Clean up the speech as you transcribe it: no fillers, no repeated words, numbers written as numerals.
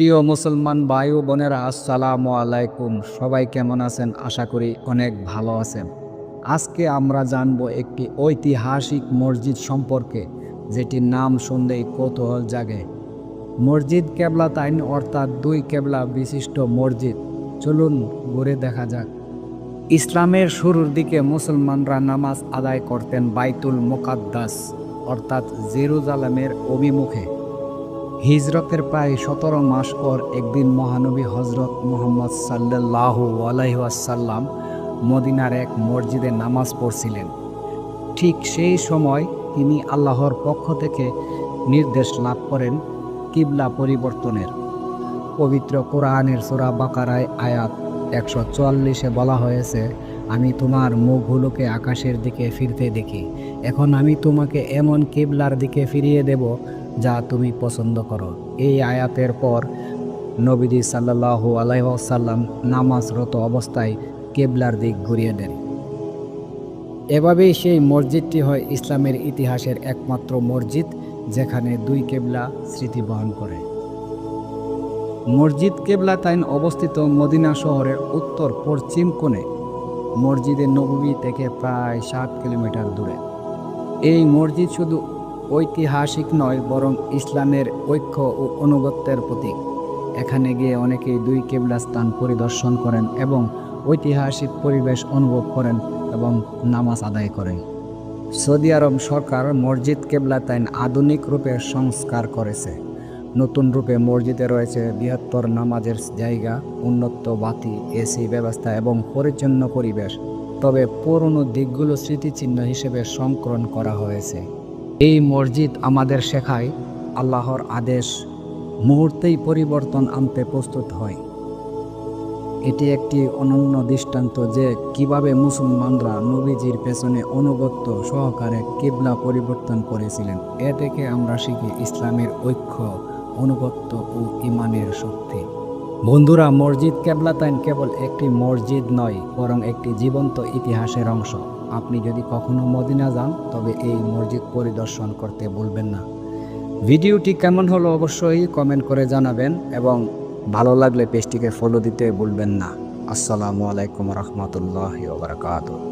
প্রিয় মুসলমান ভাই ও বোনেরা, আসসালামু আলাইকুম। সবাই কেমন আছেন? আশা করি অনেক ভালো আছেন। আজকে আমরা জানব একটি ঐতিহাসিক মসজিদ সম্পর্কে, যেটির নাম শুনলেই কৌতূহল জাগে। মসজিদ কেবলাতাইন অর্থাৎ দুই কেবলা বিশিষ্ট মসজিদ। চলুন ঘুরে দেখা যাক। ইসলামের শুরুর দিকে মুসলমানরা নামাজ আদায় করতেন বাইতুল মুকাদ্দাস অর্থাৎ জেরুজালেমের অভিমুখে। হিজরতের প্রায় 17 মাস পর একদিন মহানবী হজরত মুহাম্মদ সাল্লাল্লাহু আলাইহি ওয়াসাল্লাম মদিনার এক মসজিদে নামাজ পড়ছিলেন। ঠিক সেই সময় তিনি আল্লাহর পক্ষ থেকে নির্দেশ লাভ করেন কিবলা পরিবর্তনের। পবিত্র কোরআনের সূরা বাকারায় আয়াত 144-এ বলা হয়েছে, আমি তোমার মুখগুলোকে আকাশের দিকে ফিরতে দেখি। এখন আমি তোমাকে এমন কিবলার দিকে ফিরিয়ে দেব যা তুমি পছন্দ করো। এই আয়াতের পর নবীজি সাল্লাল্লাহু আলাইহি ওয়াসাল্লাম নামাজরত অবস্থায় কিবলার দিক ঘুরিয়ে দেন। এভাবেই সেই মসজিদটি হয় ইসলামের ইতিহাসের একমাত্র মসজিদ যেখানে দুই কিবলা স্মৃতি বহন করে। মসজিদ কিবলাতাইন অবস্থিত মদিনা শহরের উত্তর পশ্চিম কোণে, মসজিদে নববী থেকে প্রায় 7 কিলোমিটার দূরে। এই মসজিদ শুধু ঐতিহাসিক নয়, বরং ইসলামের ঐক্য ও আনুগত্যের প্রতীক। এখানে গিয়ে অনেকেই দুই কিবলা স্থান পরিদর্শন করেন এবং ঐতিহাসিক পরিবেশ অনুভব করেন এবং নামাজ আদায় করেন। সৌদি আরব সরকার মসজিদ কিবলাতাইন আধুনিক রূপে সংস্কার করেছে। নতুন রূপে মসজিদে রয়েছে বৃহত্তর নামাজের জায়গা, উন্নত বাতি, এসি ব্যবস্থা এবং পরিচ্ছন্ন পরিবেশ। তবে পুরনো দিকগুলো স্মৃতিচিহ্ন হিসেবে সংরক্ষণ করা হয়েছে। এই মসজিদ আমাদের শেখায় আল্লাহর আদেশ মুহূর্তেই পরিবর্তন আনতে প্রস্তুত হয়। এটি একটি অনন্য দৃষ্টান্ত যে কিভাবে মুসলমানরা নবীজির পেছনে অনুগত্য সহকারে কিবলা পরিবর্তন করেছিলেন। এ থেকে আমরা শিখি ইসলামের ঐক্য, অনুগত্য ও ঈমানের শক্তি। বন্ধুরা, মসজিদ কিবলাতাইন কেবল একটি মসজিদ নয়, বরং একটি জীবন্ত ইতিহাসের অংশ। আপনি যদি কখনো মদিনা যান তবে এই মসজিদ পরিদর্শন করতে ভুলবেন না। ভিডিওটি কেমন হলো অবশ্যই কমেন্ট করে জানাবেন এবং ভালো লাগলে পেজটিকে ফলো দিতে ভুলবেন না। আসসালামু আলাইকুম রহমতুল্লাহি ওয়া বারাকাতুহু।